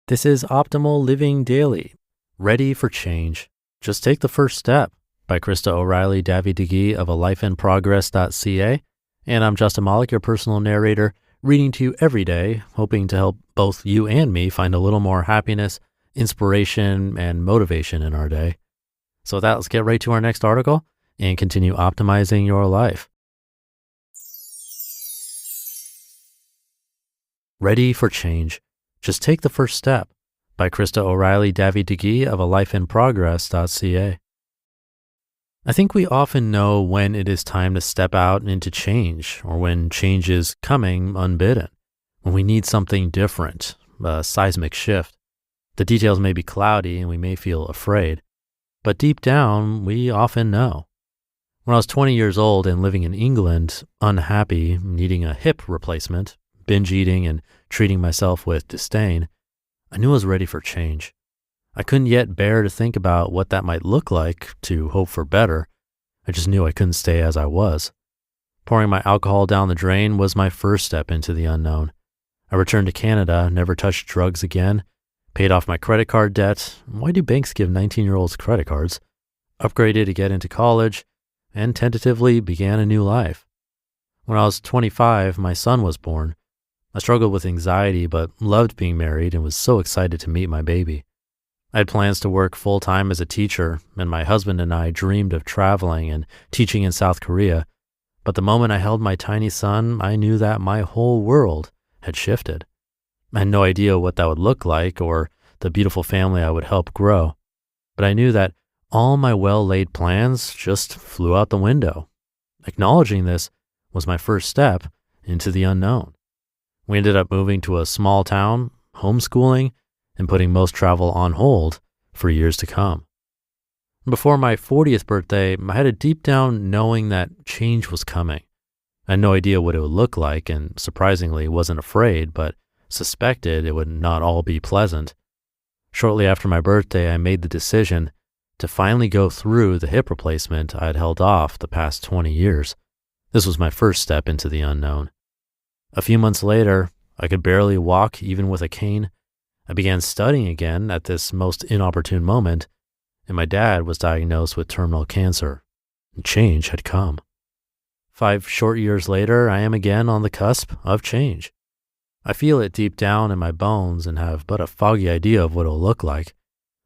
This is Optimal Living Daily. Ready for change. Just take the first step by Krista O'Reilly-Davi-Digui of alifeinprogress.ca. And I'm Justin Malik, your personal narrator, reading to you every day, hoping to help both you and me find a little more happiness, inspiration, and motivation in our day. So with that, let's get right to our next article and continue optimizing your life. Ready for change. Just take the first step by Krista O'Reilly-Davi-Digui of alifeinprogress.ca. I think we often know when it is time to step out into change, or when change is coming unbidden, when we need something different, a seismic shift. The details may be cloudy and we may feel afraid, but deep down, we often know. When I was 20 years old and living in England, unhappy, needing a hip replacement, binge eating and treating myself with disdain, I knew I was ready for change. I couldn't yet bear to think about what that might look like, to hope for better. I just knew I couldn't stay as I was. Pouring my alcohol down the drain was my first step into the unknown. I returned to Canada, never touched drugs again, paid off my credit card debt. Why do banks give 19-year-olds credit cards? Upgraded to get into college, and tentatively began a new life. When I was 25, my son was born. I struggled with anxiety, but loved being married and was so excited to meet my baby. I had plans to work full-time as a teacher, and my husband and I dreamed of traveling and teaching in South Korea. But the moment I held my tiny son, I knew that my whole world had shifted. I had no idea what that would look like or the beautiful family I would help grow. But I knew that all my well-laid plans just flew out the window. Acknowledging this was my first step into the unknown. We ended up moving to a small town, homeschooling, and putting most travel on hold for years to come. Before my 40th birthday, I had a deep down knowing that change was coming. I had no idea what it would look like, and surprisingly wasn't afraid, but suspected it would not all be pleasant. Shortly after my birthday, I made the decision to finally go through the hip replacement I had held off the past 20 years. This was my first step into the unknown. A few months later, I could barely walk even with a cane. I began studying again at this most inopportune moment, and my dad was diagnosed with terminal cancer. Change had come. 5 short years later, I am again on the cusp of change. I feel it deep down in my bones and have but a foggy idea of what it'll look like.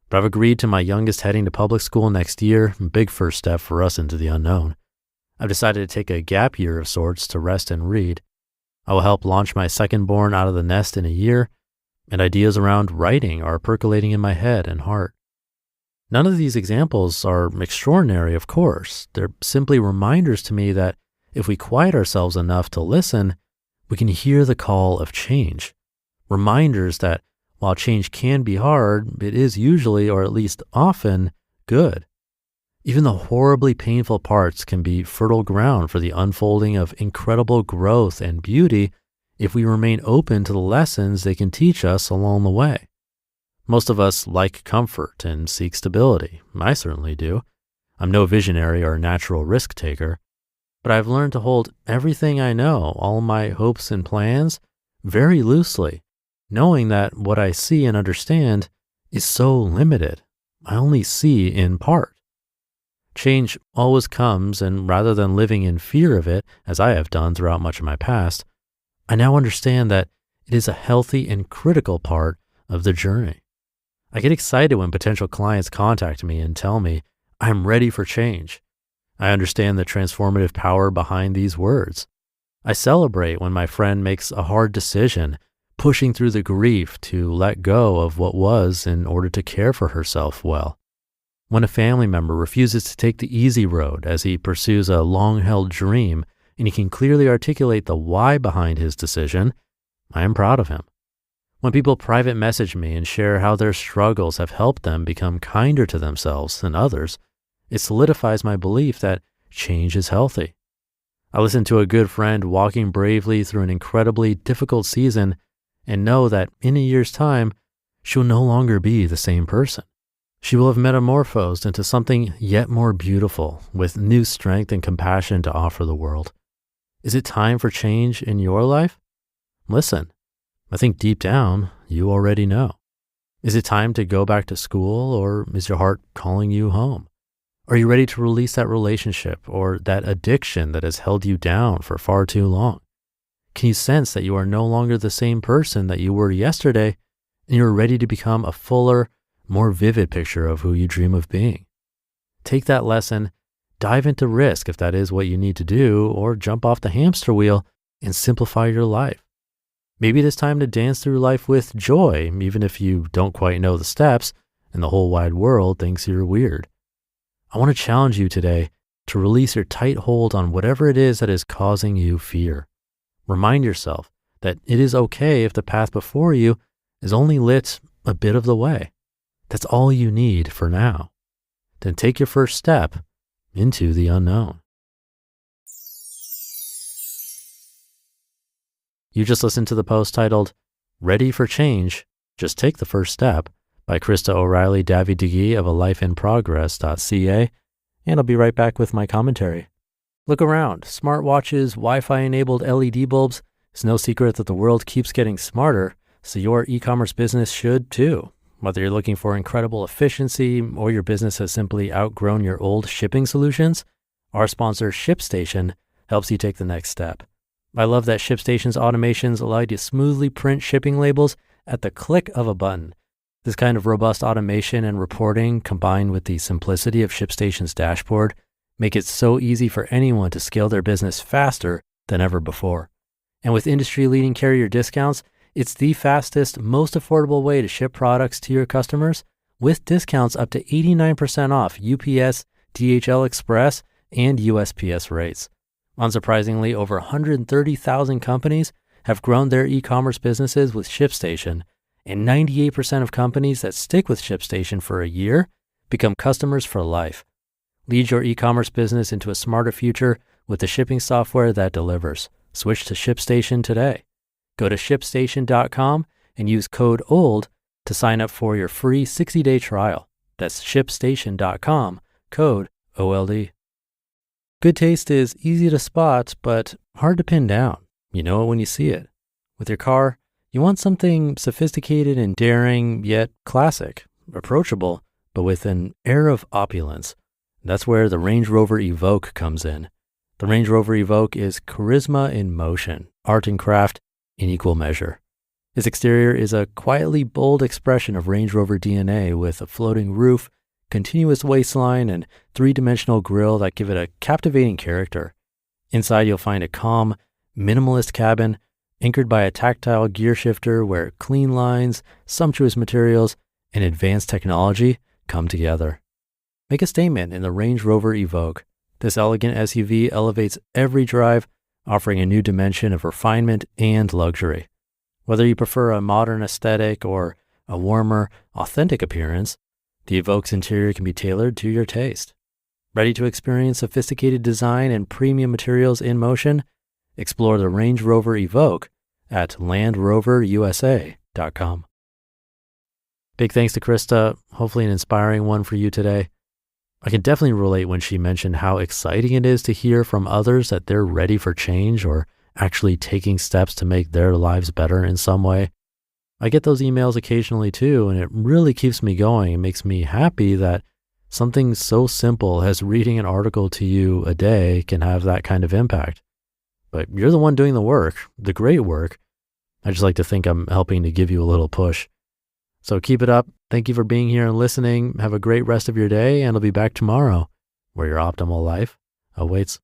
But I've agreed to my youngest heading to public school next year, a big first step for us into the unknown. I've decided to take a gap year of sorts to rest and read. I will help launch my second-born out of the nest in a year, and ideas around writing are percolating in my head and heart. None of these examples are extraordinary, of course. They're simply reminders to me that if we quiet ourselves enough to listen, we can hear the call of change. Reminders that while change can be hard, it is usually, or at least often, good. Even the horribly painful parts can be fertile ground for the unfolding of incredible growth and beauty if we remain open to the lessons they can teach us along the way. Most of us like comfort and seek stability. I certainly do. I'm no visionary or natural risk taker, but I've learned to hold everything I know, all my hopes and plans, very loosely, knowing that what I see and understand is so limited. I only see in part. Change always comes, and rather than living in fear of it, as I have done throughout much of my past, I now understand that it is a healthy and critical part of the journey. I get excited when potential clients contact me and tell me I'm ready for change. I understand the transformative power behind these words. I celebrate when my friend makes a hard decision, pushing through the grief to let go of what was in order to care for herself well. When a family member refuses to take the easy road as he pursues a long-held dream and he can clearly articulate the why behind his decision, I am proud of him. When people private message me and share how their struggles have helped them become kinder to themselves and others, it solidifies my belief that change is healthy. I listen to a good friend walking bravely through an incredibly difficult season and know that in a year's time, she will no longer be the same person. She will have metamorphosed into something yet more beautiful with new strength and compassion to offer the world. Is it time for change in your life? Listen, I think deep down, you already know. Is it time to go back to school, or is your heart calling you home? Are you ready to release that relationship or that addiction that has held you down for far too long? Can you sense that you are no longer the same person that you were yesterday, and you're ready to become a fuller, more vivid picture of who you dream of being? Take that lesson, dive into risk if that is what you need to do, or jump off the hamster wheel and simplify your life. Maybe it is time to dance through life with joy, even if you don't quite know the steps and the whole wide world thinks you're weird. I want to challenge you today to release your tight hold on whatever it is that is causing you fear. Remind yourself that it is okay if the path before you is only lit a bit of the way. That's all you need for now. Then take your first step into the unknown. You just listened to the post titled, Ready for Change, Just Take the First Step by Krista O'Reilly-Davi-Digui of alifeinprogress.ca, and I'll be right back with my commentary. Look around. Smartwatches, Wi-Fi enabled LED bulbs. It's no secret that the world keeps getting smarter, so your e-commerce business should too. Whether you're looking for incredible efficiency or your business has simply outgrown your old shipping solutions, our sponsor ShipStation helps you take the next step. I love that ShipStation's automations allow you to smoothly print shipping labels at the click of a button. This kind of robust automation and reporting, combined with the simplicity of ShipStation's dashboard, make it so easy for anyone to scale their business faster than ever before. And with industry-leading carrier discounts, it's the fastest, most affordable way to ship products to your customers, with discounts up to 89% off UPS, DHL Express, and USPS rates. Unsurprisingly, over 130,000 companies have grown their e-commerce businesses with ShipStation, and 98% of companies that stick with ShipStation for a year become customers for life. Lead your e-commerce business into a smarter future with the shipping software that delivers. Switch to ShipStation today. Go to ShipStation.com and use code OLD to sign up for your free 60-day trial. That's ShipStation.com, code OLD. Good taste is easy to spot, but hard to pin down. You know it when you see it. With your car, you want something sophisticated and daring, yet classic, approachable, but with an air of opulence. That's where the Range Rover Evoque comes in. The Range Rover Evoque is charisma in motion, art and craft in equal measure. Its exterior is a quietly bold expression of Range Rover DNA with a floating roof, continuous waistline, and three-dimensional grille that give it a captivating character. Inside, you'll find a calm, minimalist cabin anchored by a tactile gear shifter where clean lines, sumptuous materials, and advanced technology come together. Make a statement in the Range Rover Evoque. This elegant SUV elevates every drive, offering a new dimension of refinement and luxury. Whether you prefer a modern aesthetic or a warmer, authentic appearance, the Evoque's interior can be tailored to your taste. Ready to experience sophisticated design and premium materials in motion? Explore the Range Rover Evoque at LandRoverUSA.com. Big thanks to Krista. Hopefully an inspiring one for you today. I can definitely relate when she mentioned how exciting it is to hear from others that they're ready for change or actually taking steps to make their lives better in some way. I get those emails occasionally too, and it really keeps me going. It makes me happy that something so simple as reading an article to you a day can have that kind of impact. But you're the one doing the work, the great work. I just like to think I'm helping to give you a little push. So keep it up. Thank you for being here and listening. Have a great rest of your day, and I'll be back tomorrow where your optimal life awaits.